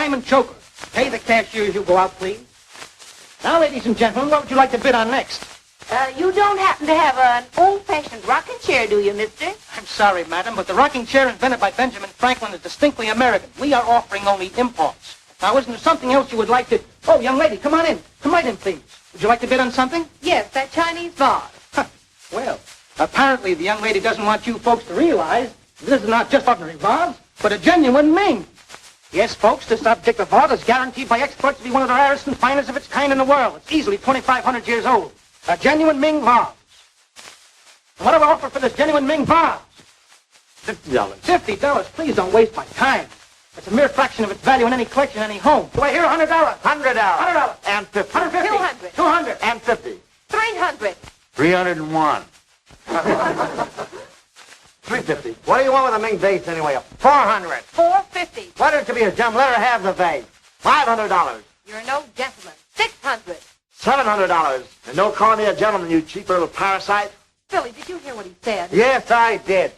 diamond choker. Pay the cashier as you go out, please. Now, ladies and gentlemen, what would you like to bid on next? You don't happen to have an old-fashioned rocking chair, do you, mister? I'm sorry, madam, but the rocking chair invented by Benjamin Franklin is distinctly American. We are offering only imports. Now, isn't there something else you would like to... Oh, young lady, come on in. Come right in, please. Would you like to bid on something? Yes, that Chinese vase. Well, apparently the young lady doesn't want you folks to realize this is not just ordinary vase, but a genuine Ming. Yes, folks, this object of art is guaranteed by experts to be one of the rarest and finest of its kind in the world. It's easily 2,500 years old. A genuine Ming vase. And what do I offer for this genuine Ming vase? $50. $50? Please don't waste my time. It's a mere fraction of its value in any collection, any home. Do I hear $100? $100. $100. And 50. 150. 200. 200. And 50. 300. 301. 350. What do you want with a Ming vase anyway? 400. 450. Why don't you be a gentleman? Let her have the vase. $500. You're no gentleman. 600. $700. And don't call me a gentleman, you cheap little parasite. Billy, did you hear what he said? Yes, I did.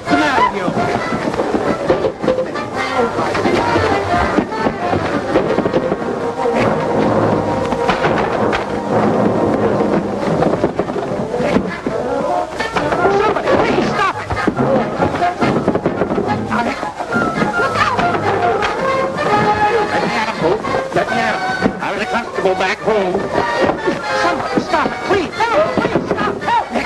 Come out, you. Somebody, please stop it. Let me out. I was a constable back home. Somebody stop it, please. Help, please stop. Help me.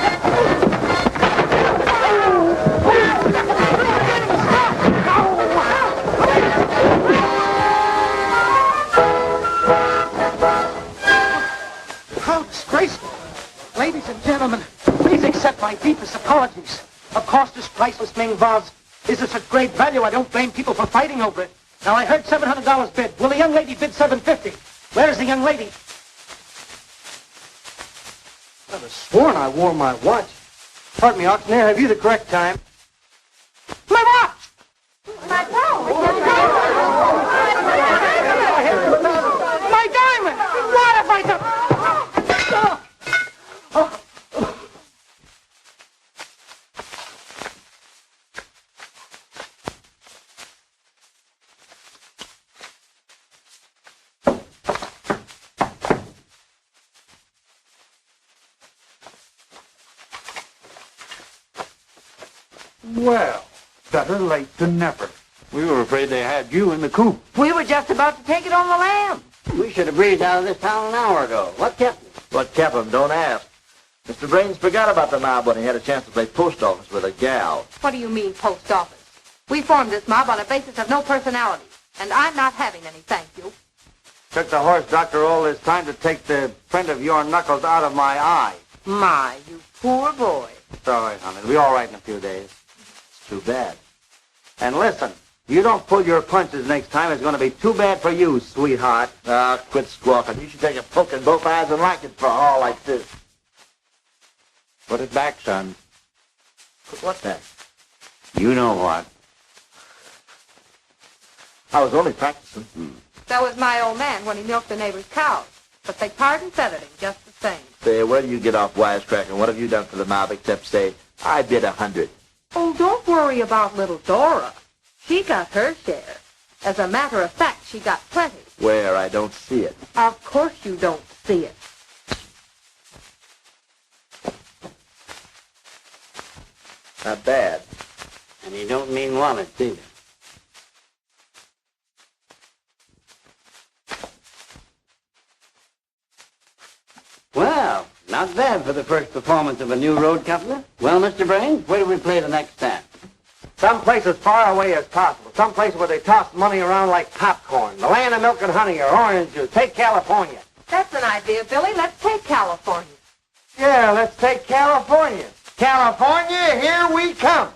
How disgraceful. Ladies and gentlemen, please accept my deepest apologies. Of course, this priceless Ming vase is of such great value, I don't blame people for fighting over it. Now, I heard $700 bid. Will the young lady bid $750? Where is the young lady? I was sworn I wore my watch. Pardon me, auctioneer, have you the correct time? My watch! My phone. My diamond! What have I done? Well, better late than never. We were afraid they had you in the coop. We were just about to take it on the lam. We should have breezed out of this town an hour ago. What kept me? What kept him? Don't ask. Mr. Brains forgot about the mob when he had a chance to play post office with a gal. What do you mean, post office? We formed this mob on a basis of no personality, and I'm not having any, thank you. Took the horse doctor all this time to take the print of your knuckles out of my eye. My, you poor boy. Sorry, honey. It'll be all right in a few days. It's too bad. And listen, you don't pull your punches next time, it's going to be too bad for you, sweetheart. Quit squawking. You should take a poke in both eyes and like it for a haul like this. Put it back, son. Put what back? You know what. I was only practicing. That was my old man when he milked the neighbor's cows. But they tarred and feathered him just the same. Say, where do you get off wisecracking? What have you done for the mob except say, I bid 100? Oh, don't worry about little Dora. She got her share. As a matter of fact, she got plenty. Where? I don't see it. Of course you don't see it. Not bad. And you don't mean wanted, either. Well, not bad for the first performance of a new road coupler. Well, Mr. Brains, where do we play the next time? Some place as far away as possible. Some place where they toss money around like popcorn. The land of milk and honey or orange juice. Take California. That's an idea, Billy. Let's take California. Yeah, let's take California. California, here we come.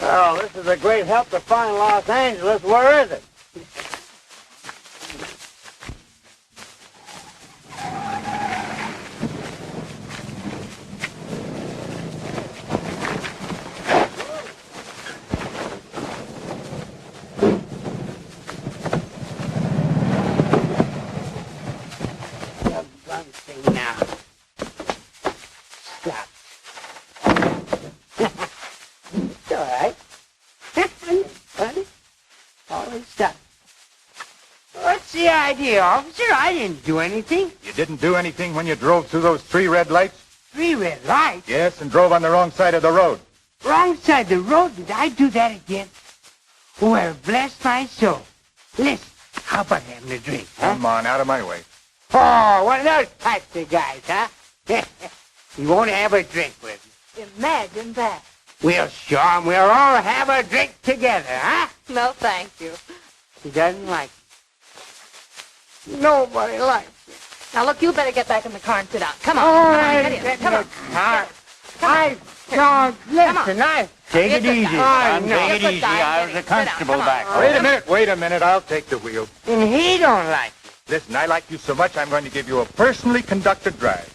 Oh, this is a great help to find Los Angeles. Where is it? Now. Stop. It's all right. Funny. Always stop. What's the idea, officer? I didn't do anything. You didn't do anything when you drove through those 3 red lights? 3 red lights? Yes, and drove on the wrong side of the road. Wrong side of the road? Did I do that again? Well, bless my soul. Listen, how about having a drink, huh? Come on, out of my way. Oh, one of those types of guys, huh? You won't have a drink with me. Imagine that. We'll show 'em we'll all have a drink together, huh? No, thank you. He doesn't like it. Nobody likes it. Now, look, you better get back in the car and sit down. Come on. Oh, Come on, I get in. get Come in on. the car. Come on. Listen, I... Take it You're easy, good guy. son. no. Take it You're good easy. guy. I was a Sit down. constable Come on. back home. Wait a minute, I'll take the wheel. And he don't like it. Listen, I like you so much, I'm going to give you a personally conducted drive.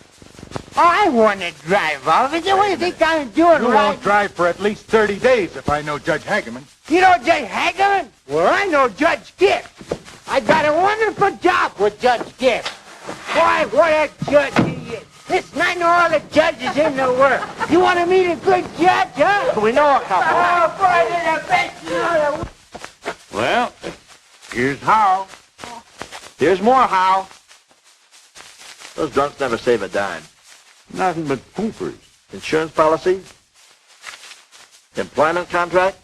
Oh, I want to drive, officer. What do you think I'm doing, You right? won't drive for at least 30 days if I know Judge Hageman. You know Judge Hageman? Well, I know Judge Gibbs. I got a wonderful job with Judge Gibbs. Boy, what a judge he is. Listen, I know all the judges in the world. You want to meet a good judge, huh? We know a couple. Oh, boy, they're the best you know the... Well, here's how. Here's more how. Those drunks never save a dime. Nothing but poopers. Insurance policy? Employment contract?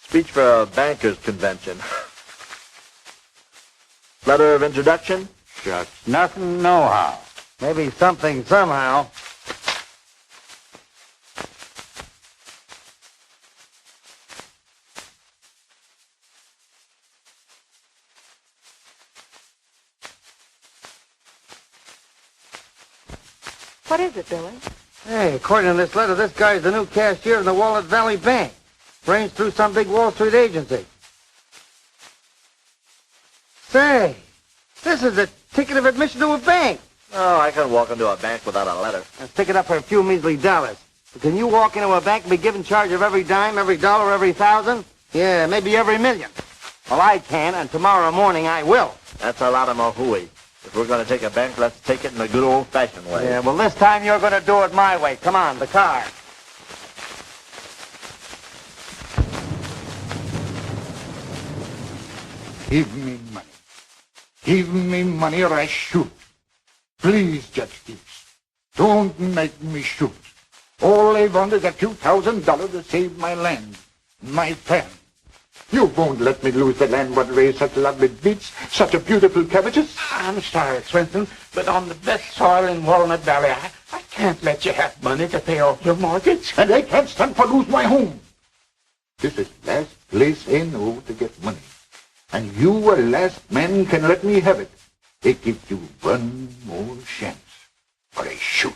Speech for a bankers convention. Letter of introduction? Shucks. Nothing, no how. Maybe something somehow. What is it, Billy? Hey, according to this letter, this guy's the new cashier in the Walnut Valley Bank. Arranged through some big Wall Street agency. Say, this is a ticket of admission to a bank. Oh, I can walk into a bank without a letter. And stick it up for a few measly dollars. But can you walk into a bank and be given charge of every dime, every dollar, every thousand? Yeah, maybe every million. Well, I can, and tomorrow morning I will. That's a lot of mahooey. If we're going to take a bank, let's take it in the good old-fashioned way. Yeah, well, this time you're going to do it my way. Come on, the car. Give me money. Give me money or I shoot. Please, Judge Gibbs, don't make me shoot. All I want is a few $1,000 to save my land, my farm. You won't let me lose the land what raised such lovely beets, such a beautiful cabbages? I'm sorry, Swinton, but on the best soil in Walnut Valley, I can't let you have money to pay off your mortgage. And I can't stand for lose my home. This is last place I know to get money. And you, a last man, can let me have it. I give you one more chance, or I shoot.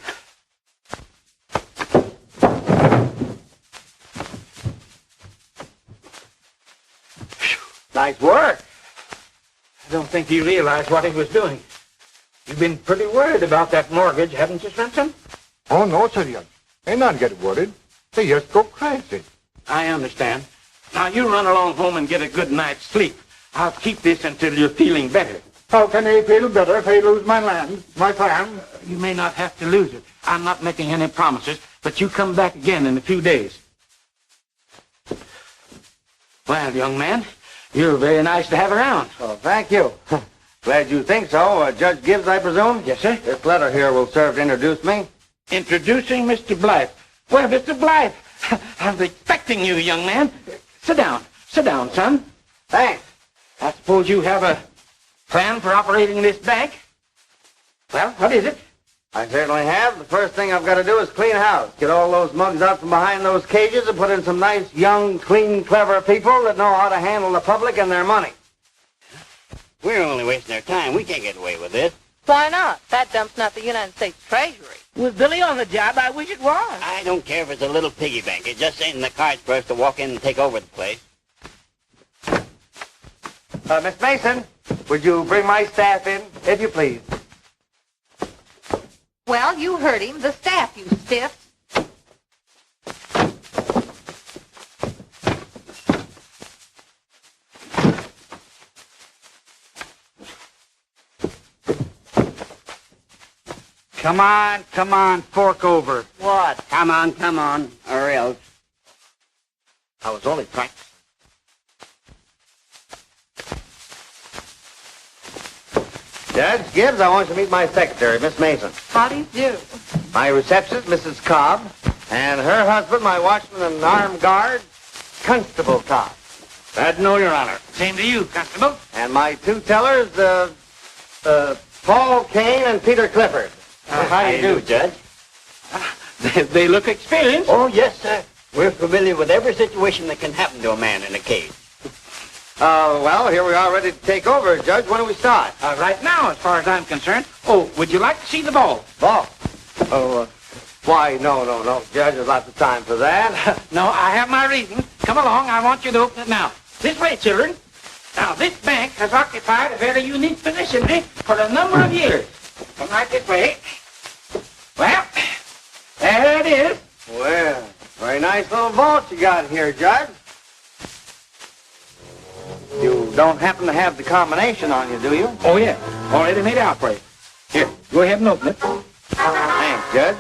Nice work. I don't think he realized what he was doing. You've been pretty worried about that mortgage, haven't you, Swinton? Oh, no, sir, Judge. I not get worried. They just go crazy. I understand. Now, you run along home and get a good night's sleep. I'll keep this until you're feeling better. How can I feel better if I lose my land, my farm? You may not have to lose it. I'm not making any promises, but you come back again in a few days. Well, young man, you're very nice to have around. Oh, thank you. Glad you think so. Judge Gibbs, I presume? Yes, sir. This letter here will serve to introduce me. Introducing Mr. Blythe. Well, Mr. Blythe, I was expecting you, young man. Sit down. Sit down, son. Thanks. I suppose you have a plan for operating this bank? Well, what is it? I certainly have. The first thing I've got to do is clean house. Get all those mugs out from behind those cages and put in some nice, young, clean, clever people that know how to handle the public and their money. We're only wasting our time. We can't get away with this. Why not? That dump's not the United States Treasury. With Billy on the job, I wish it was. I don't care if it's a little piggy bank. It just ain't in the cards for us to walk in and take over the place. Miss Mason, would you bring my staff in, if you please? Well, you heard him. The staff, you stiff. Come on, fork over. What? Come on, or else. I was only practicing. Judge Gibbs, I want you to meet my secretary, Miss Mason. How do you do? My receptionist, Mrs. Cobb, and her husband, my watchman and armed guard, Constable Cobb. Glad to know, Your Honor. Same to you, Constable. And my two tellers, Paul Kane and Peter Clifford. How do you do, Judge? They look experienced. Oh, yes, sir. We're familiar with every situation that can happen to a man in a cage. Well, here we are ready to take over, Judge. When do we start? Right now, as far as I'm concerned. Oh, would you like to see the ball? Ball. Why, no, Judge, there's lots of time for that. No, I have my reasons. Come along, I want you to open it now. This way, children. Now, this bank has occupied a very unique position for a number of years. Come right this way. Well, there it is. Well, very nice little vault you got here, Judge. You don't happen to have the combination on you, do you? Oh, yeah. Already made out for you. Here, go ahead and open it. Thanks, Judge.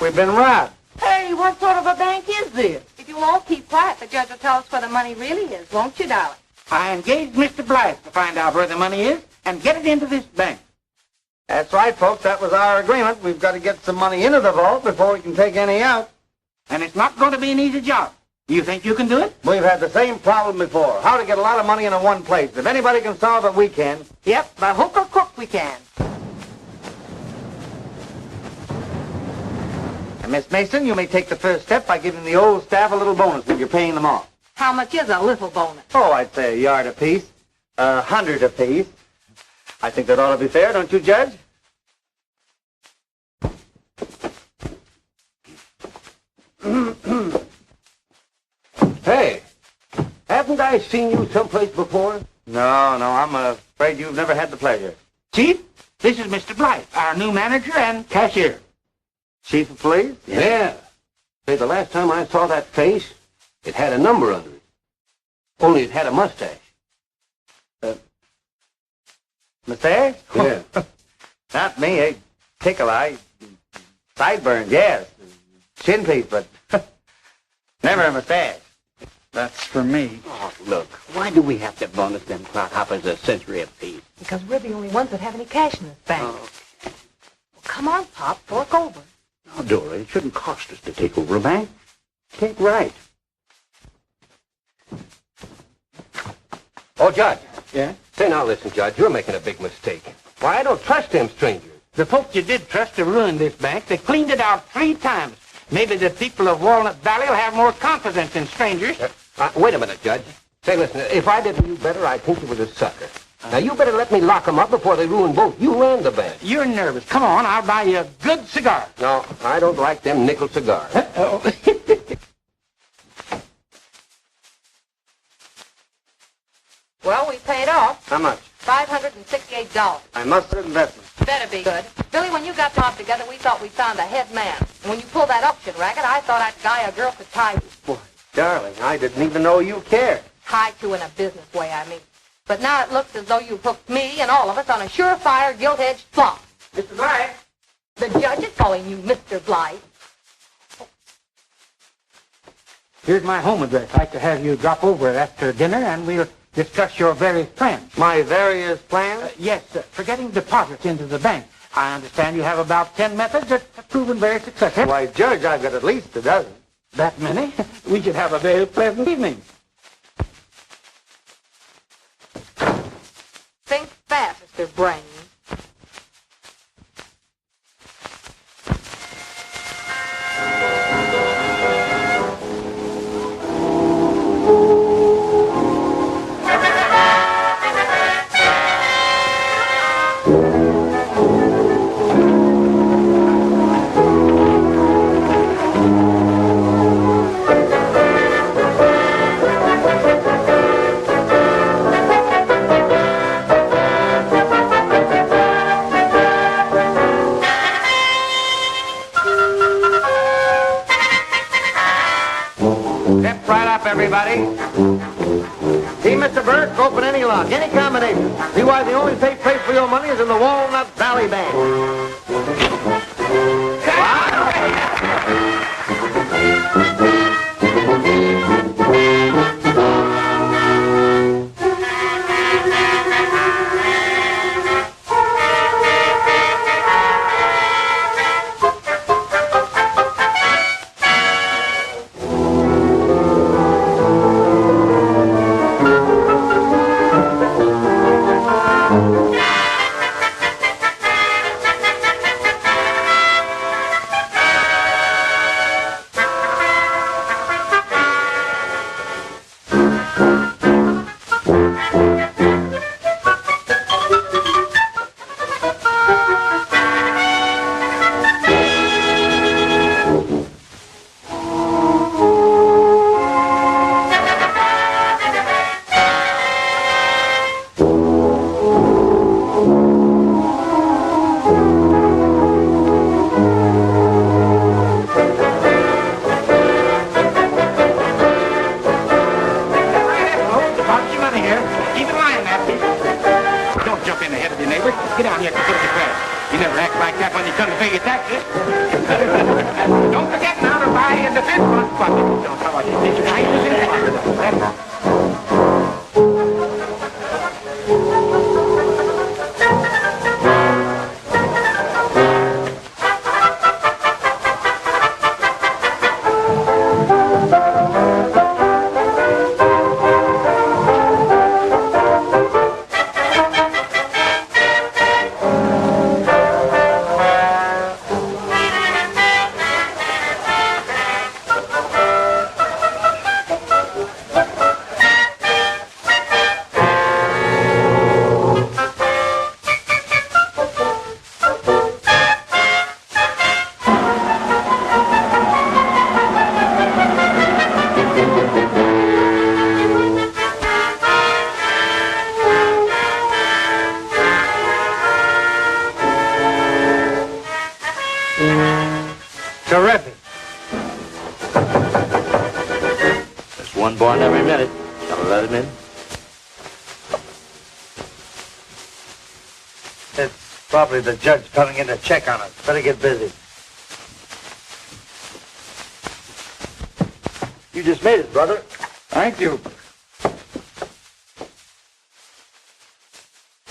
We've been robbed. Hey, what sort of a bank is this? If you won't keep quiet, the judge will tell us where the money really is, won't you, darling? I engaged Mr. Blythe to find out where the money is and get it into this bank. That's right, folks. That was our agreement. We've got to get some money into the vault before we can take any out. And it's not going to be an easy job. You think you can do it? We've had the same problem before. How to get a lot of money into one place. If anybody can solve it, we can. Yep, by hook or crook we can. And Miss Mason, you may take the first step by giving the old staff a little bonus when you're paying them off. How much is a little bonus? Oh, I'd say a yard apiece. 100 apiece. I think that ought to be fair, don't you, Judge? Hey, haven't I seen you someplace before? No, I'm afraid you've never had the pleasure. Chief, this is Mr. Blythe, our new manager and cashier. Chief of Police? Yeah. Say, the last time I saw that face, it had a number under it. Only it had a mustache. Mustache? Yeah. Not me, eh? Tickle eye. Sideburns, yes. Chin piece, but never a mustache. That's for me. Oh, look, why do we have to bonus them clodhoppers a century apiece? Because we're the only ones that have any cash in this bank. Oh. Well, come on, Pop, fork over. Now, Dora, it shouldn't cost us to take over a bank. Take right. Oh, Judge. Yeah? Say, now listen, Judge, you're making a big mistake. Why, I don't trust them strangers. The folks you did trust to ruin this bank, they cleaned it out 3 times. Maybe the people of Walnut Valley will have more confidence in strangers. Wait a minute, Judge. Say, listen, if I didn't know better, I'd think you was a sucker. Now, you better let me lock 'em up before they ruin both you and the bank. You're nervous. Come on, I'll buy you a good cigar. No, I don't like them nickel cigars. Well, we paid off How much? $568. I must have investment. Better be good. Billy, when you got the mob together, we thought we found a head man. And when you pulled that auction racket, I thought I'd guy a girl could tie Boy, darling, I didn't even know you cared. to in a business way, I mean. But now it looks as though you've hooked me and all of us on a surefire, gilt-edged flop. Mr. Blythe. The judge is calling you Mr. Blythe. Here's my home address. I'd like to have you drop over after dinner, and we'll discuss your various plans. My various plans? Yes, for getting deposits into the bank. I understand you have about 10 methods that have proven very successful. Why, Judge, I've got at least a dozen. That many? We should have a very pleasant evening. Think fast, Mr. Brains. Step right up, everybody. See, Mr. Burke, open any lock, any combination. See why the only safe place for your money is in the Walnut Valley Bank. Get down here and put your credit. You never act like that when you come to pay your taxes. Don't forget now to buy in the fifth month bucket. Don't tell us you did your prices in Terrific. There's one born every minute. Gotta let him in. It's probably the judge coming in to check on us. Better get busy. You just made it, brother. Thank you.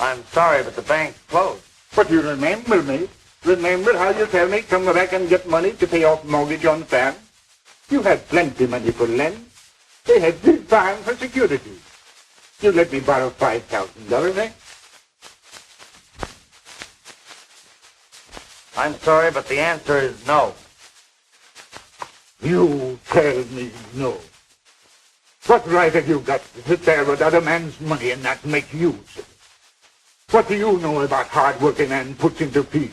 I'm sorry, but the bank's closed. But you remember me. Remember how you tell me come back and get money to pay off mortgage on the farm? You had plenty money for lend. They had big farm for security. You let me borrow $5,000, eh? I'm sorry, but the answer is no. You tell me no. What right have you got to sit there with other man's money and not make use of it? What do you know about hard working and puts into peace?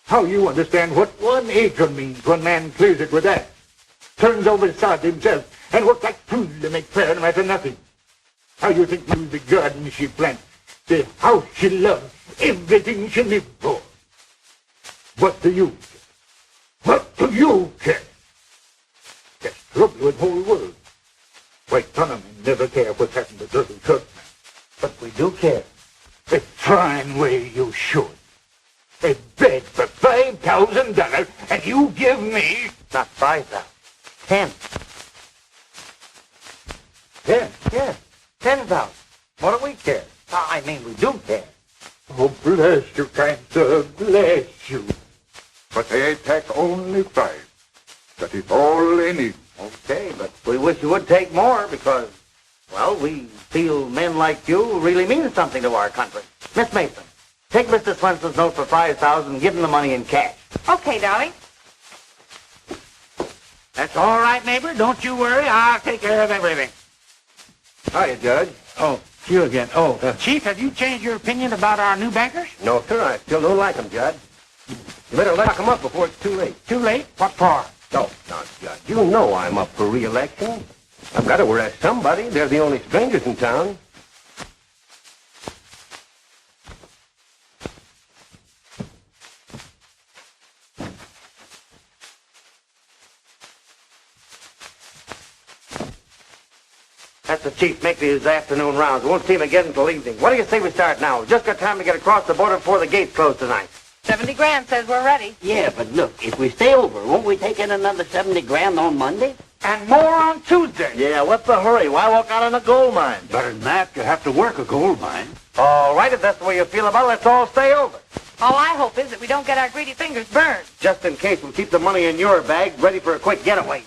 How you understand what 1 acre means when man clears it with that? Turns over the sod himself and works like fool to make fair no matter nothing. How you think you the garden she plants, the house she loves, everything she lives for? What do you care? What do you care? That's trouble with the whole world. White Panama never care what's happened to dirty Kirkman. But we do care. A fine way you should. A bed for $5,000 and you give me... Not 5,000. 10. 10. Yeah, 10,000. What do we care? I mean, we do care. Oh, bless you, kind sir, bless you. But they take only 5. That is all they need. Okay, but we wish you would take more because, well, we feel men like you really mean something to our country. Miss Mason, take Mr. Swenson's note for 5,000 and give him the money in cash. Okay, darling. That's all right, neighbor. Don't you worry. I'll take care of everything. Hiya, Judge. Oh, you again. Oh, Chief, have you changed your opinion about our new bankers? No, sir, I still don't like them, Judge. You better lock them up before it's too late. Too late? What for? No, not Judge. You know I'm up for re-election. I've got to arrest somebody. They're the only strangers in town. That's the chief making his afternoon rounds. We won't see him again until evening. What do you say we start now? We've just got time to get across the border before the gates close tonight. 70 grand says we're ready. Yeah, but look, if we stay over, won't we take in another 70 grand on Monday? And more on Tuesday. Yeah, what's the hurry? Why walk out on a gold mine? Better than that, you have to work a gold mine. All right, if that's the way you feel about it, let's all stay over. All I hope is that we don't get our greedy fingers burned. Just in case, we'll keep the money in your bag, ready for a quick getaway.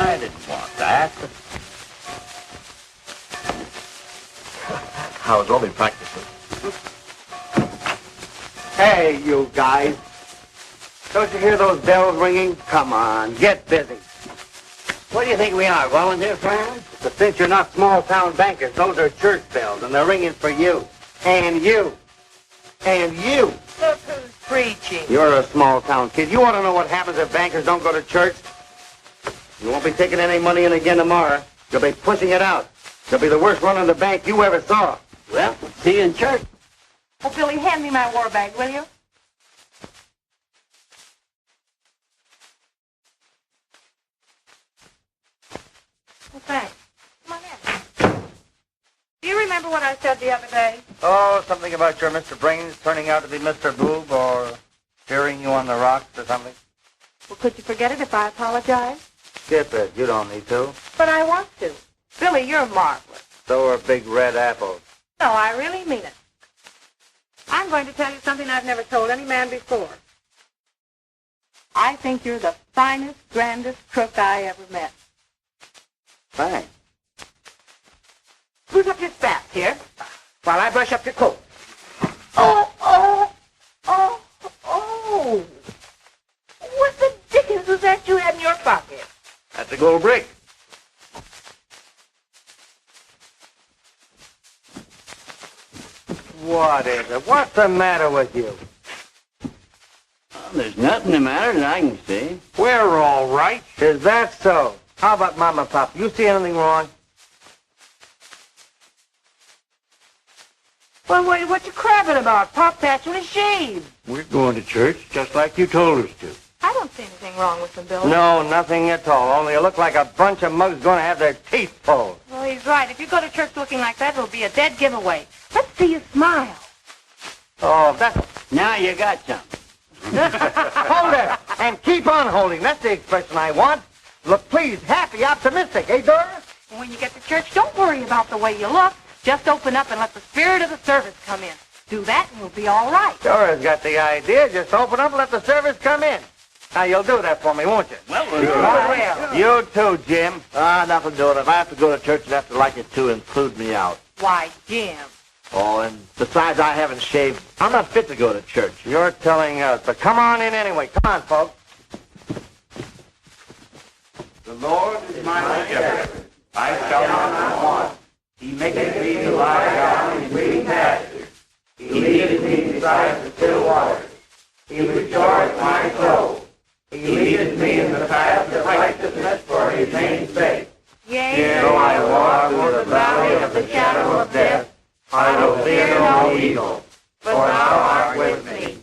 I didn't want that. I was only practicing. Hey, you guys. Don't you hear those bells ringing? Come on, get busy. What do you think we are, volunteer friends? But since you're not small-town bankers, those are church bells, and they're ringing for you. And you. And you. Look who's preaching. You're a small-town kid. You want to know what happens if bankers don't go to church? You won't be taking any money in again tomorrow. You'll be pushing it out. You'll be the worst run on the bank you ever saw. Well, see you in church. Oh, Billy, hand me my war bag, will you? Well, thanks. Come on in. Do you remember what I said the other day? Oh, something about your Mr. Brains turning out to be Mr. Boob or hearing you on the rocks or something? Well, could you forget it if I apologize? Skip it. You don't need to. But I want to. Billy, you're marvelous. So are big red apples. No, I really mean it. I'm going to tell you something I've never told any man before. I think you're the finest, grandest crook I ever met. Thanks. Spruce up your spats here while I brush up your coat. Oh! What the dickens was that you had in your pocket? That's a gold brick. What is it? What's the matter with you? Well, there's nothing the matter that I can see. We're all right. Is that so? How about Mama and Pop? You see anything wrong? Well, what you crabbing about? Pop's actually shaved. We're going to church just like you told us to. I don't see anything wrong with them, Billy. No, nothing at all. Only you look like a bunch of mugs going to have their teeth pulled. Well, he's right. If you go to church looking like that, it'll be a dead giveaway. Let's see you smile. Oh, that's... Now you got some. Hold it! And keep on holding. That's the expression I want. Look pleased, happy, optimistic, eh, Doris? And when you get to church, don't worry about the way you look. Just open up and let the spirit of the service come in. Do that and you'll be all right. Doris got the idea. Just open up and let the service come in. Now, you'll do that for me, won't you? Well, You too, Jim. Nothing doing. If I have to go to church, you'd have to like it too, include me out. Why, Jim. Oh, and besides, I haven't shaved. I'm not fit to go to church. You're telling us. But come on in anyway. Come on, folks. The Lord is my shepherd. I shall not want. He maketh me to lie down in green pastures. He leadeth me beside the still waters. He restoreth my soul. He leadeth me in the path of righteousness for his name's sake. Yea, Though I walk through the valley of the shadow of death, I will fear no evil, for thou art with me.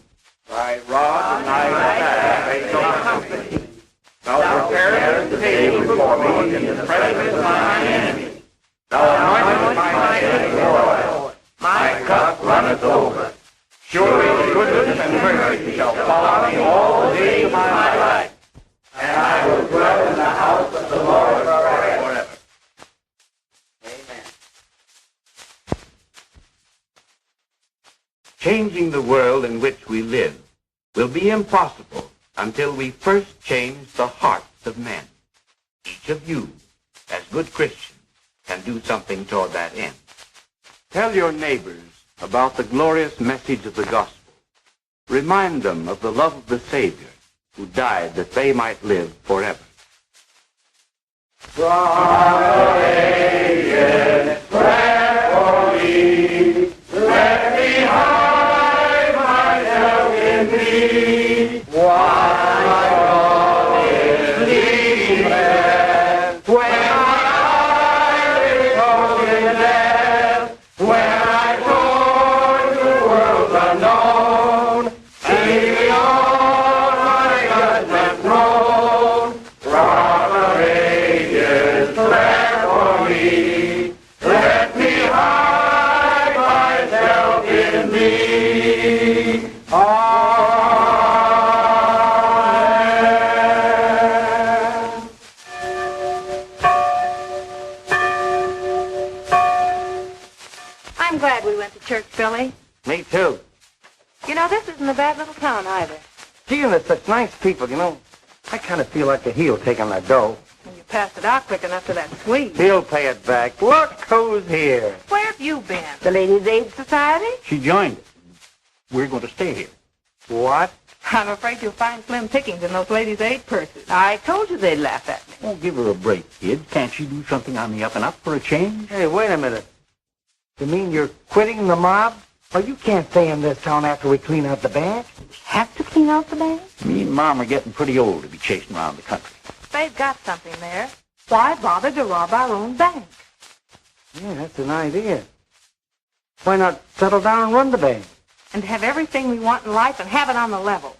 Thy rod and thy staff, they comfort me. Thou preparest the table before me in the presence of mine enemies. Thou anointest my head with oil. My cup runneth over. Surely goodness and mercy shall follow me all the days of my life, and I will dwell in the house of the Lord forever. Changing the world in which we live will be impossible until we first change the hearts of men. Each of you, as good Christians, can do something toward that end. Tell your neighbors about the glorious message of the gospel. Remind them of the love of the Savior who died that they might live forever. I'm glad we went to church, Billy. Me too. You know, this isn't a bad little town either. Gee, and they're such nice people, you know. I kind of feel like a heel taking that dough. When you passed it out quick enough to that Swede. He'll pay it back. Look who's here. Where have you been? The Ladies' Aid Society? She joined it. We're going to stay here. What? I'm afraid you'll find slim pickings in those ladies' aid purses. I told you they'd laugh at me. Oh, give her a break, kid. Can't she do something on the up and up for a change? Hey, wait a minute. You mean you're quitting the mob? Well, you can't stay in this town after we clean out the bank. Have to clean out the bank? Me and Mom are getting pretty old to be chasing around the country. They've got something there. Why bother to rob our own bank? Yeah, that's an idea. Why not settle down and run the bank? And have everything we want in life and have it on the level.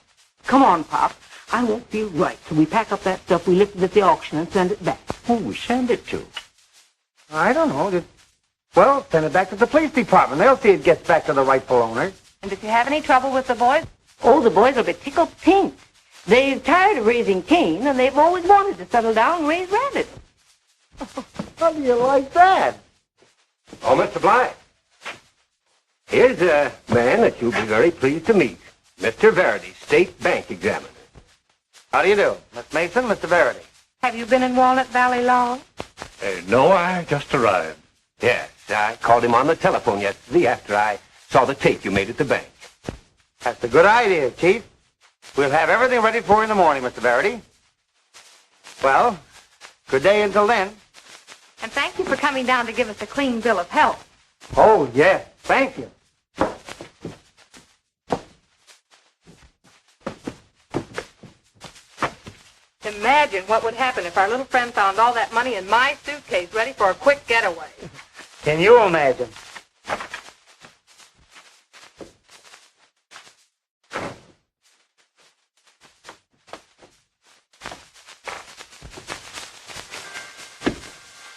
Come on, Pop. I won't feel right till we pack up that stuff we lifted at the auction and send it back. Who we send it to? I don't know. Well, send it back to the police department. They'll see it gets back to the rightful owner. And if you have any trouble with the boys, Oh, the boys will be tickled pink. They're tired of raising Cain, and they've always wanted to settle down and raise rabbits. How do you like that? Oh, Mr. Blythe. Here's a man that you'll be very pleased to meet. Mr. Verity, State Bank Examiner. How do you do? Miss Mason, Mr. Verity. have you been in Walnut Valley long? No, I just arrived. Yes, I called him on the telephone yesterday after I saw the tape you made at the bank. That's a good idea, Chief. We'll have everything ready for you in the morning, Mr. Verity. Well, good day until then. And thank you for coming down to give us a clean bill of health. Oh, yes. Thank you. Imagine what would happen if our little friend found all that money in my suitcase ready for a quick getaway. Can you imagine?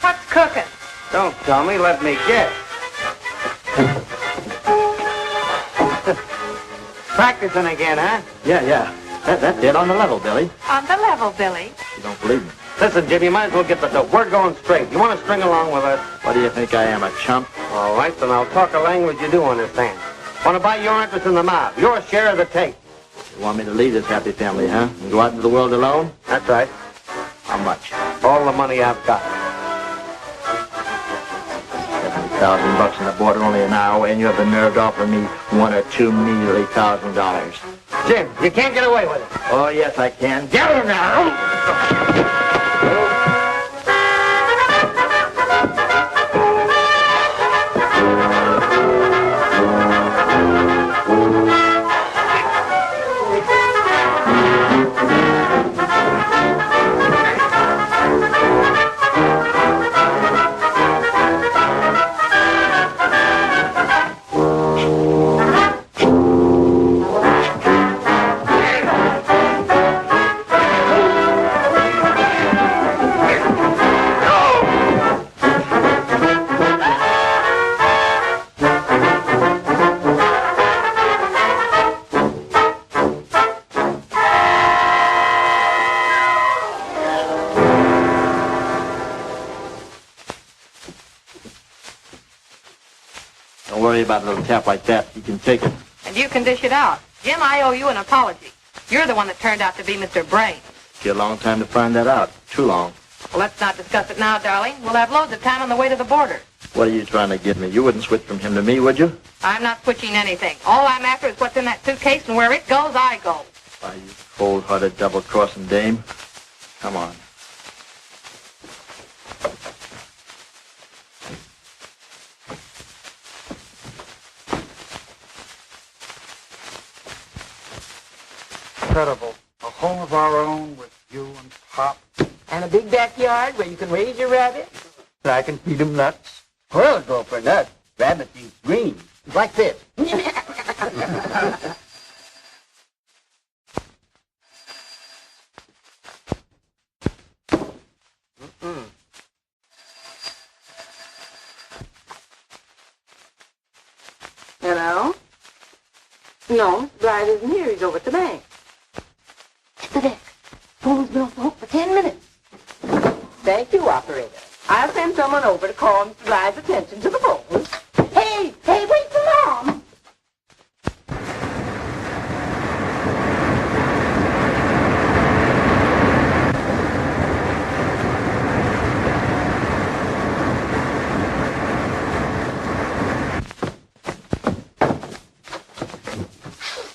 What's cooking? Don't tell me. Let me guess. Practicing again, huh? Yeah. That's it on the level, Billy. On the level, Billy. You don't believe me. Listen, Jim, you might as well get the dope. We're going straight. You want to string along with us? What do you think I am, a chump? All right, then I'll talk a language you do understand. Want to buy your interest in the mob, your share of the take. You want me to leave this happy family, huh? And go out into the world alone? That's right. How much? All the money I've got. $70,000 in the border only an hour, and you have the nerve to offer me $1 or $2 measly $1,000. Jim, you can't get away with it. Oh, yes, I can. Get her now! Don't worry about a little tap like that. You can take it. And you can dish it out. Jim, I owe you an apology. You're the one that turned out to be Mr. Brain. Took you a long time to find that out. Too long. Well, let's not discuss it now, darling. We'll have loads of time on the way to the border. What are you trying to get me? You wouldn't switch from him to me, would you? I'm not switching anything. All I'm after is what's in that suitcase, and where it goes, I go. Why, you cold-hearted, double-crossing dame. Come on. Incredible. A home of our own with you and Pop. And a big backyard where you can raise your rabbits? I can feed them nuts. Squirrels go for nuts. Rabbits eat green. Like this. Hello? No, Mr. Blythe isn't here. He's over at the bank. Mr. Dick, phone's been off the hook for 10 minutes. Thank you, operator. I'll send someone over to call Mr. Blythe's attention to the phone. Hey, wait for Mom!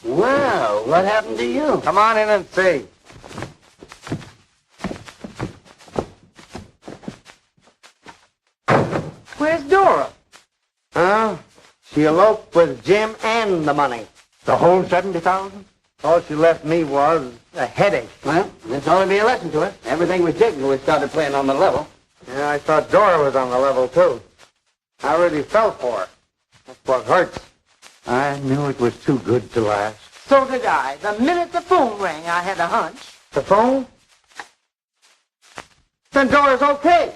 Well, what happened to you? Come on in and see. Where's Dora? Huh? She eloped with Jim and the money. The whole 70,000? All she left me was a headache. Well, this ought to be a lesson to her. Everything was jigged when we started playing on the level. Yeah, I thought Dora was on the level, too. I really fell for her. That's what hurts. I knew it was too good to last. So did I. The minute the phone rang, I had a hunch. The phone? Then Dora's okay.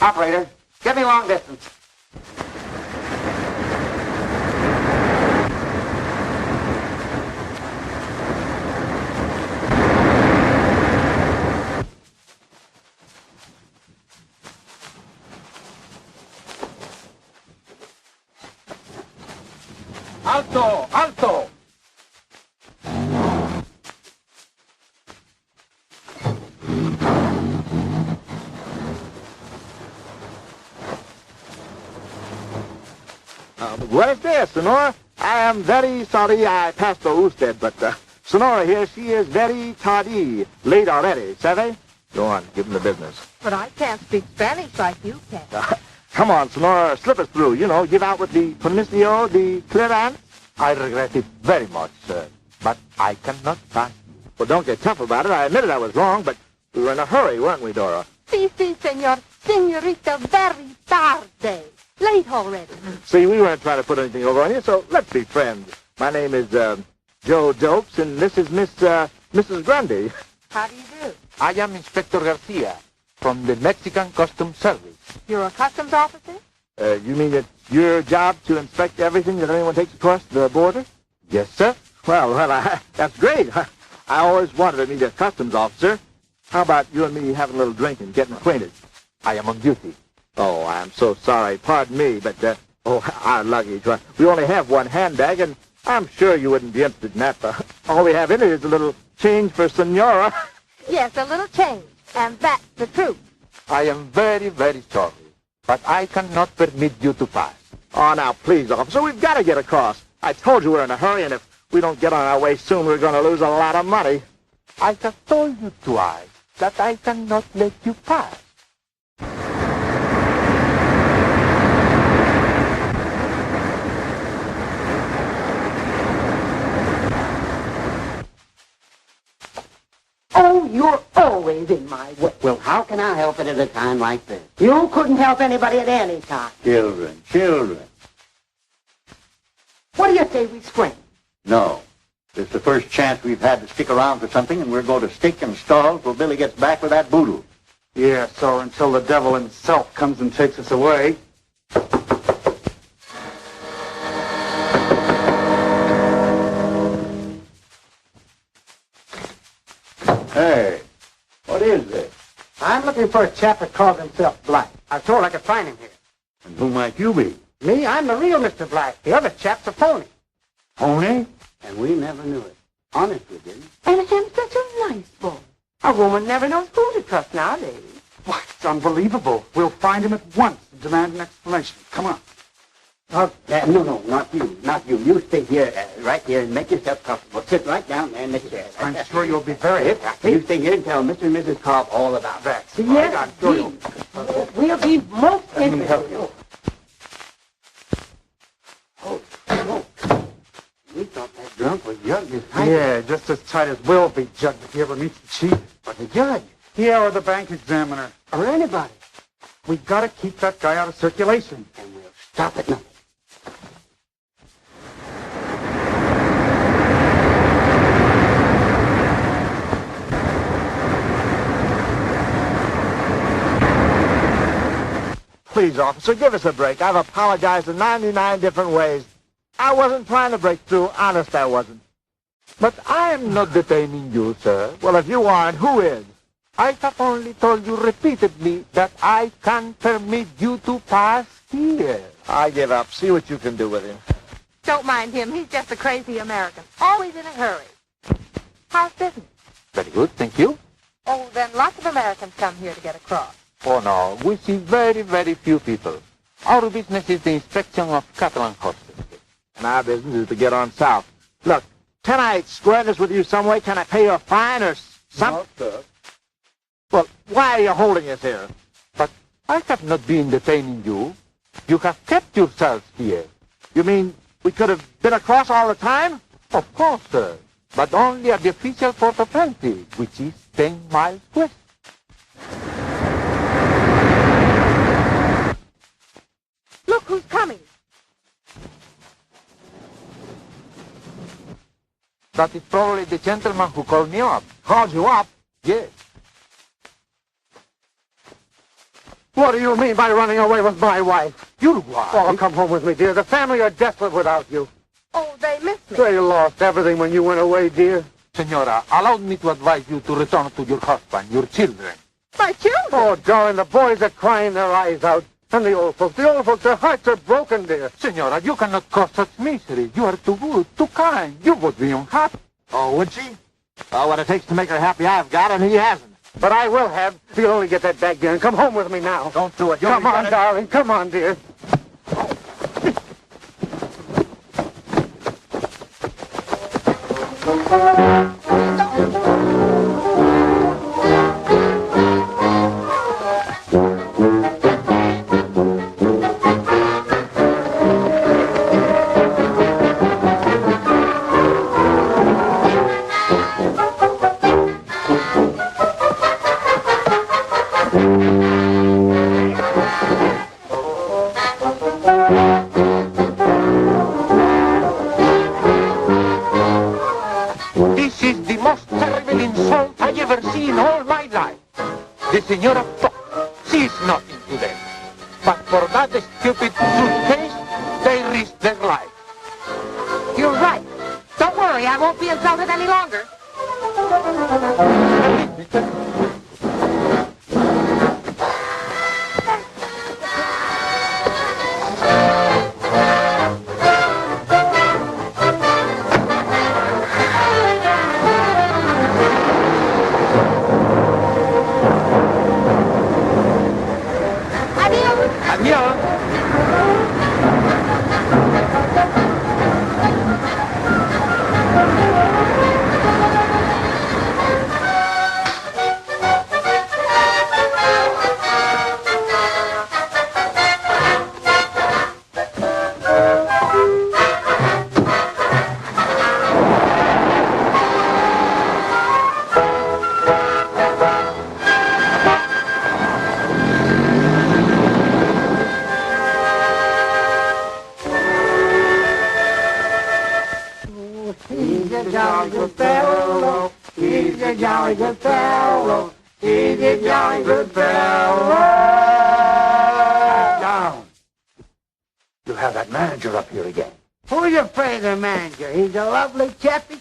Operator, get me long distance. Alto! Alto! Buenos dias, Sonora. I am very sorry I passed the Usted, but Sonora here, she is very tardy. Late already, sabe? Go on, give him the business. But I can't speak Spanish like you can. Come on, Sonora, slip us through. You know, give out with the permiso, the clearance. I regret it very much, sir, but I cannot pass. Well, don't get tough about it. I admitted I was wrong, but we were in a hurry, weren't we, Dora? Si, senor. Senorita, very tarde. Late already. See, we weren't trying to put anything over on you, so let's be friends. My name is Joe Dopes, and this is Mrs. Grundy. How do you do? I am Inspector Garcia from the Mexican Customs Service. You're a customs officer? You mean that Your job to inspect everything that anyone takes across the border? Yes, sir. Well, that's great. I always wanted to meet a customs officer. How about you and me having a little drink and getting acquainted? I am on duty. Oh, I'm so sorry. Pardon me, but, our luggage. We only have one handbag, and I'm sure you wouldn't be interested in that. All we have in it is a little change for Senora. Yes, a little change. And that's the truth. I am very, very sorry, but I cannot permit you to pass. Oh, now, please, officer, we've got to get across. I told you we're in a hurry, and if we don't get on our way soon, we're going to lose a lot of money. I have told you twice that I cannot let you pass. Oh, you're always in my way. Well, how can I help it at a time like this? You couldn't help anybody at any time. Children, children. What do you say we scream? No. It's the first chance we've had to stick around for something, and we're going to stick and stall till Billy gets back with that boodle. Yeah, so until the devil himself comes and takes us away. Hey, what is this? I'm looking for a chap that calls himself Black. I was told I could find him here. And who might you be? Me, I'm the real Mr. Black. The other chap's a phony. Pony? And we never knew it. Honest, we didn't. And him such a nice boy. A woman never knows who to trust nowadays. Why, it's unbelievable. We'll find him at once and demand an explanation. Come on. No, not you. Not you. You stay here, right here, and make yourself comfortable. Sit right down there in the chair. I'm sure you'll be very happy. You stay here and tell Mr. and Mrs. Cobb all about that. Yes, We'll be most Let me help you. Oh, we thought that drunk was young as tight. Yeah, just as tight as we'll be, Judge, if he ever meets the chief. But the judge, Yeah, or the bank examiner. or anybody, We've got to keep that guy out of circulation. and we'll stop at nothing. Please, officer, give us a break. I've apologized in 99 different ways. I wasn't trying to break through. Honest, I wasn't. But I am not detaining you, sir. Well, if you aren't, who is? I have only told you repeatedly that I can permit you to pass here. I give up. See what you can do with him. Don't mind him. He's just a crazy American. Always in a hurry. How's business? Very good, thank you. Oh, then lots of Americans come here to get across. Oh, no, we see very, very few people. Our business is the inspection of cattle and horses. And our business is to get on south. Look, can I square this with you some way? Can I pay you a fine or something? No, sir. Well, why are you holding us here? But I have not been detaining you. You have kept yourselves here. You mean we could have been across all the time? Of course, sir. But only at the official port of entry, which is 10 miles west. Look who's coming. That is probably the gentleman who called me up. Called you up? Yes. What do you mean by running away with my wife? Your wife? Oh, come home with me, dear. The family are desolate without you. Oh, they missed me. They lost everything when you went away, dear. Senora, allow me to advise you to return to your husband, your children. My children. Oh, darling, the boys are crying their eyes out. And the old folks, their hearts are broken, dear. Senora, you cannot cause such misery. You are too good, too kind. You would be unhappy. Oh, would she? Oh, what it takes to make her happy I've got, and he hasn't. But I will have. If you'll only get that bag, dear, and come home with me now. Don't do it. Come on, darling. Come on, dear. This is the most terrible insult I ever see in all my life. The Senora thought she is nothing to them. But for that stupid suitcase, they risk their life. You're right. Don't worry, I won't be insulted any longer. He's a jolly good fellow. He's a jolly good fellow. He's a jolly good fellow. Down. You have that manager up here again. Who's afraid of the manager? He's a lovely chappy.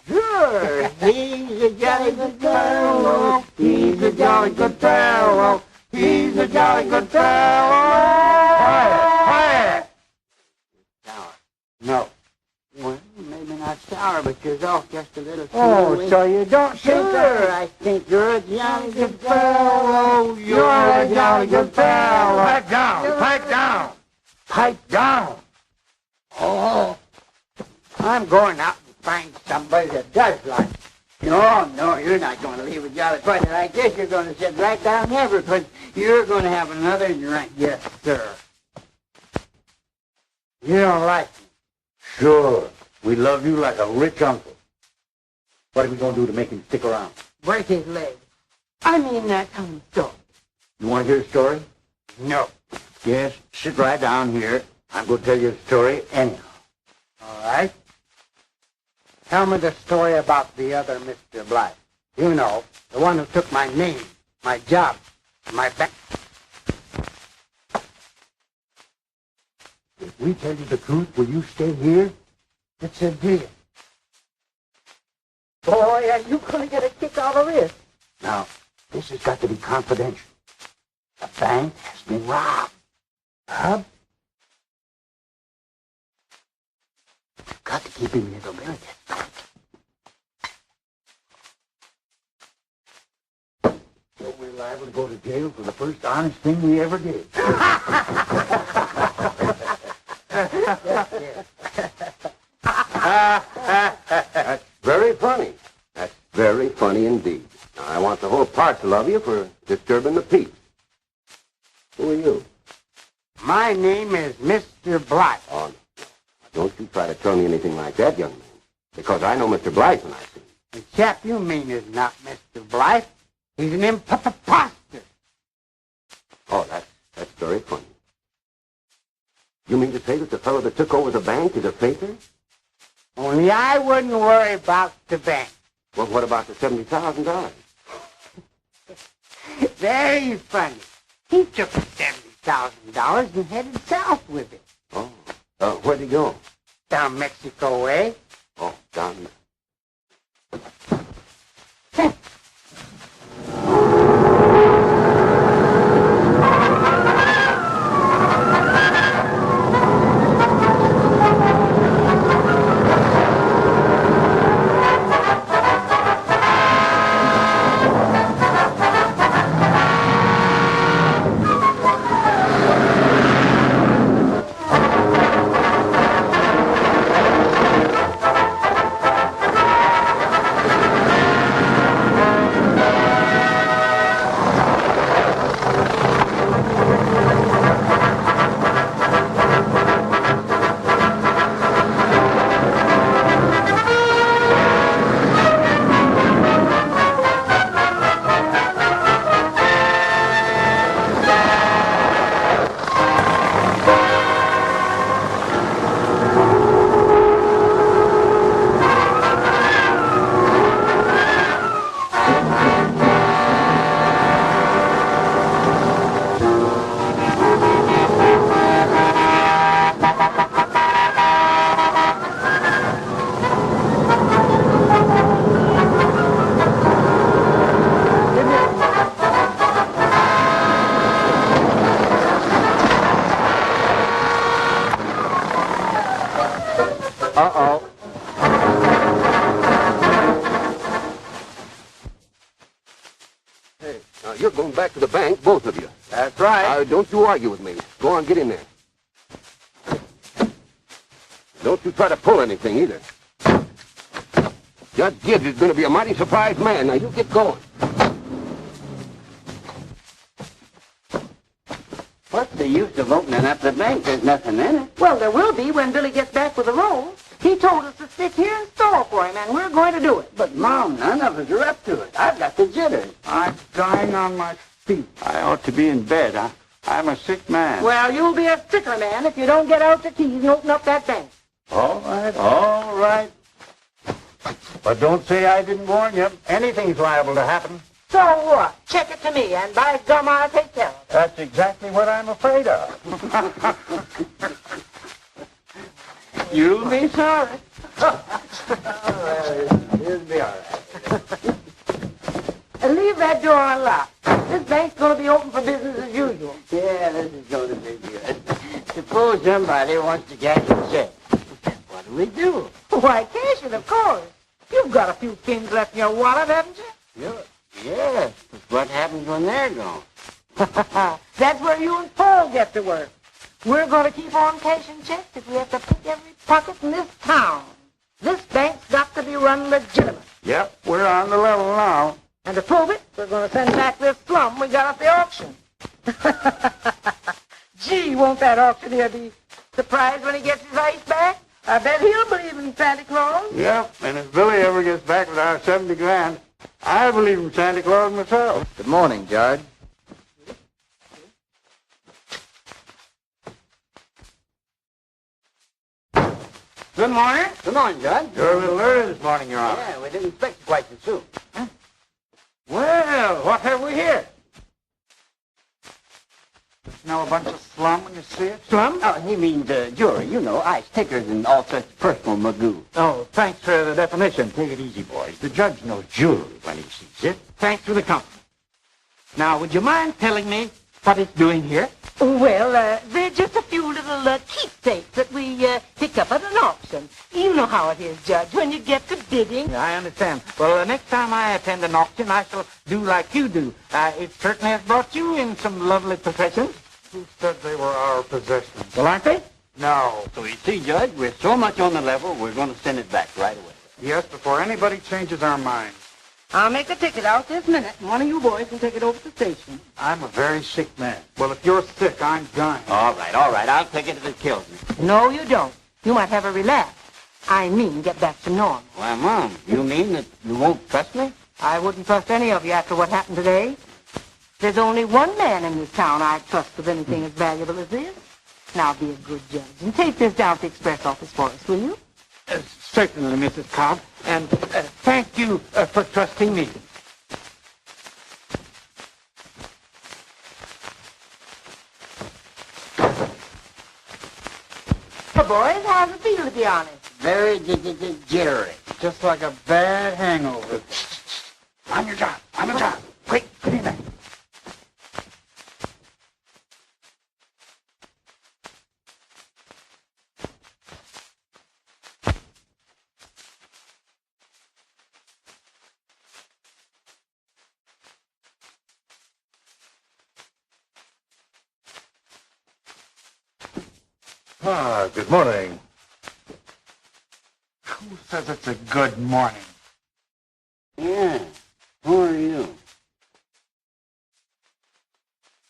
Sure. He's a jolly good fellow. He's a jolly good fellow. He's a jolly good fellow. Quiet. Sour. No. Well, maybe not sour, but you're off just a little. Oh, so you don't think Sure, I think you're a jolly good fellow. You're a jolly good fellow. Pipe down. Pipe down. Pipe down. Oh, I'm going out and find somebody that does like it. No, you're not going to leave a jolly party like this. You're going to sit right down here because you're going to have another drink. Yes, sir. You don't like me. Sure. We love you like a rich uncle. What are we going to do to make him stick around? Break his leg. I mean, tell me so. You want to hear a story? No. Yes. Sit right down here. I'm going to tell you a story anyhow. All right. Tell me the story about the other Mr. Blythe. You know, the one who took my name, my job, my bank. If we tell you the truth, will you stay here? It's a deal. Boy, are you going to get a kick out of this? Now, this has got to be confidential. The bank has been robbed. Robbed? You've got to keep him here till Billy gets back. So we're liable to go to jail for the first honest thing we ever did. That's very funny. That's very funny indeed. Now, I want the whole parcel of you for disturbing the peace. Who are you? My name is Mr. Blythe. Oh, no. Don't you try to tell me anything like that, young man. Because I know Mr. Blythe when I see him. The chap you mean is not Mr. Blythe. He's an imposter. Oh, that's very funny. You mean to say that the fellow that took over the bank is a faker? Only I wouldn't worry about the bank. Well, what about the $70,000? Very funny. He took the $70,000 and headed south with it. Oh, where'd he go? Down Mexico way. Oh, down there. Uh-oh. Hey, now you're going back to the bank, both of you. That's right. Don't you argue with me. Go on, get in there. Don't you try to pull anything either. Judge Gibbs is going to be a mighty surprised man. Now you get going. What's the use of opening up the bank? There's nothing in it. Well, there will be when Billy gets back with the roll. He told us to stick here and stall for him, and we're going to do it. But, Mom, none of us are up to it. I've got the jitters. I'm dying on my feet. I ought to be in bed. I'm a sick man. Well, you'll be a sicker man if you don't get out the keys and open up that bank. All right, all right. But don't say I didn't warn you. Anything's liable to happen. So what? Check it to me, and by gum, I'll take care of it. That's exactly what I'm afraid of. You'll be sorry. You'll be all right. And leave that door unlocked. This bank's going to be open for business as usual. Yeah, this is going to be good. Suppose somebody wants to cash a check. What do we do? Why, cash it, of course. You've got a few pins left in your wallet, haven't you? Yes, but what happens when they're gone? That's where you and Paul get to work. We're going to keep on cashing checks if we have to pick every pocket in this town. This bank's got to be run legitimate. Yep, we're on the level now. And to prove it, we're going to send back this slum we got at the auction. Gee, won't that auctioneer be surprised when he gets his ice back? I bet he'll believe in Santa Claus. Yep, and if Billy ever gets back with our 70 grand, I believe in Santa Claus myself. Good morning, Judge. Good morning. Good morning, Judge. You're a little early this morning, Your Honor. Yeah, we didn't expect you quite so soon. Well, what have we here? Smell a bunch of slum when you see it? Slum? Oh, he means jewelry. You know, ice, tickers, and all such personal magoo. Oh, thanks for the definition. Take it easy, boys. The judge knows jewelry when he sees it. Thanks for the compliment. Now, would you mind telling me what it's doing here? Well, they're just a few little keepsakes that we pick up at an auction. You know how it is, Judge, when you get to bidding. Yeah, I understand. Well, the next time I attend an auction, I shall do like you do. It certainly has brought you in some lovely possessions. Who said they were our possessions? Well, aren't they? No. So you see, Judge, we're so much on the level, we're going to send it back right away. Yes, before anybody changes our minds. I'll make the ticket out this minute, and one of you boys can take it over to the station. I'm a very sick man. Well, if you're sick, I'm dying. All right. I'll take it if it kills me. No, you don't. You might have a relapse. I mean, get back to normal. Why, Mom, you mean that you won't trust me? I wouldn't trust any of you after what happened today. There's only one man in this town I'd trust with anything as valuable as this. Now be a good judge and take this down to the express office for us, will you? Certainly, Mrs. Cobb. And thank you for trusting me. Well, boys, how's it feel to be honest? Very jittery. Just like a bad hangover. On your job. On your job. Quick, get in there. Ah, good morning. Who says it's a good morning? Yeah. Who are you?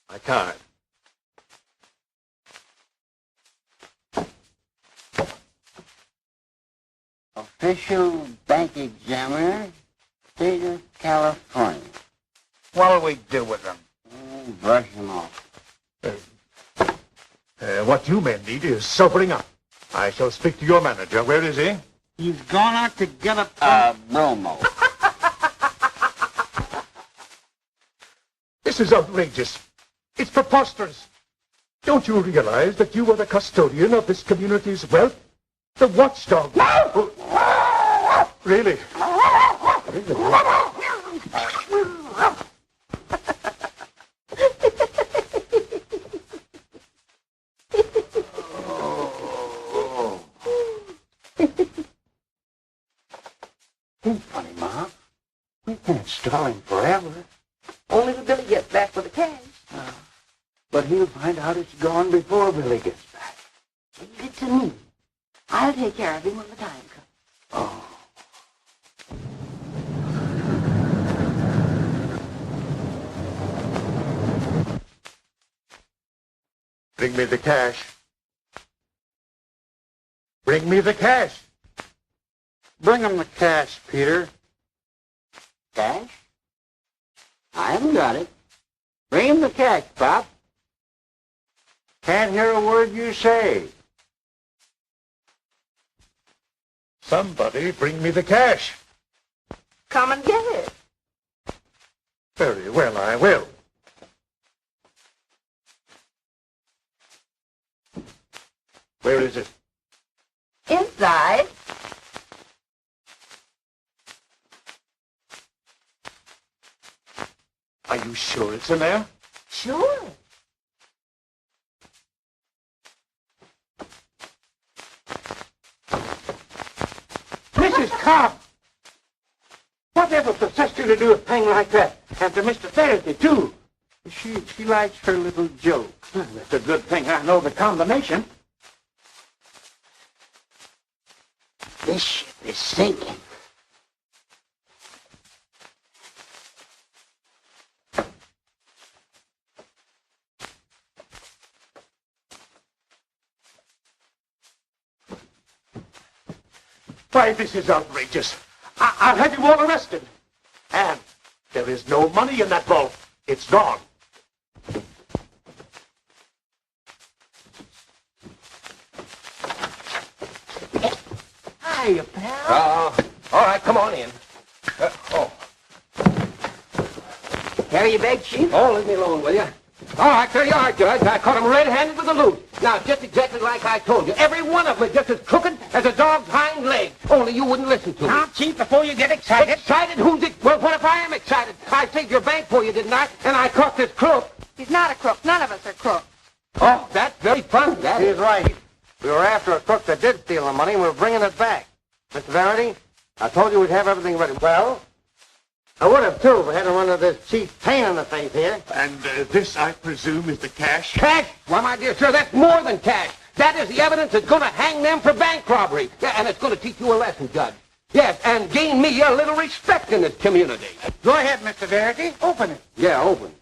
My card. Official bank examiner, state of California. What'll we do with them? Brush him off. What you men need is sobering up. I shall speak to your manager. Where is he? He's gone out to get a... Bromo. This is outrageous. It's preposterous. Don't you realize that you are the custodian of this community's wealth? The watchdog. Really? Ain't funny, Ma. We can't stall him forever. Only when Billy gets back with the cash. But he'll find out it's gone before Billy gets back. Leave it to me. I'll take care of him when the time comes. Oh. Bring me the cash. Bring me the cash. Bring him the cash, Peter. Cash? I haven't got it. Bring him the cash, Pop. Can't hear a word you say. Somebody bring me the cash. Come and get it. Very well, I will. Where is it? Inside. Are you sure it's in there? Sure. Mrs. Cobb! Whatever possessed you to do a thing like that? And to Mr. Faraday, too. She likes her little joke. That's a good thing I know the combination. This ship is sinking. Why, this is outrageous. I'll have you all arrested. And there is no money in that vault. It's gone. Hiya, pal. All right, come on in. Carry your bag, Chief? Oh, leave me alone, will you? All right, there you are, Judge. I caught him red-handed with the loot. Now, just exactly like I told you. Every one of them is just as crooked as a dog's hind leg. Only you wouldn't listen to me. Now, Chief, before you get excited... Excited? Who's it? Well, what if I am excited? I saved your bank for you, didn't I? And I caught this crook. He's not a crook. None of us are crooks. Oh, that's very funny, that is. He's right. We were after a crook that did steal the money, and we're bringing it back. Mr. Verity, I told you we'd have everything ready. Well, I would have, too, if I hadn't run into this chief pain in the face here. And this, I presume, is the cash? Cash? Why, my dear sir, that's more than cash. That is the evidence that's going to hang them for bank robbery. Yeah, and it's going to teach you a lesson, Judge. Yes, and gain me a little respect in this community. Go ahead, Mr. Verity. Open it. Yeah, open.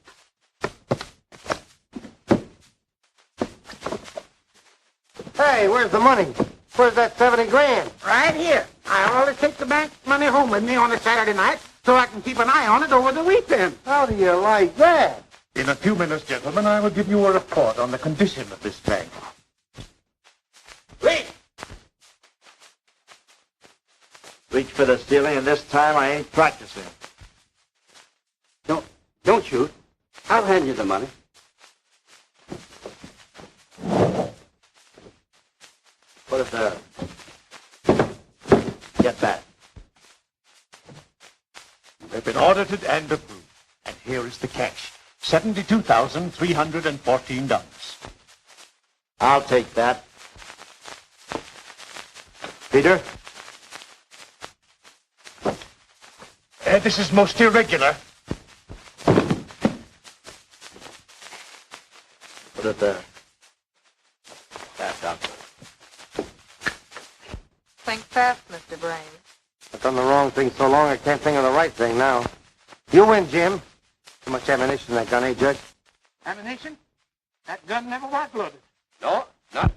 Hey, where's the money? Where's that 70 grand? Right here. I always take the bank money home with me on a Saturday night so I can keep an eye on it over the weekend. How do you like that? In a few minutes, gentlemen, I will give you a report on the condition of this bank. Reach! Reach for the ceiling, and this time I ain't practicing. Don't shoot. I'll hand you the money. Put it there. Get that. They've been audited and approved. And here is the cash. $72,314. I'll take that. Peter? This is most irregular. Put it there. That's up. Think fast, Mr. Brain. I've done the wrong thing so long I can't think of the right thing now. You win, Jim. Too much ammunition in that gun, eh, Judge? Ammunition? That gun never was loaded. No, not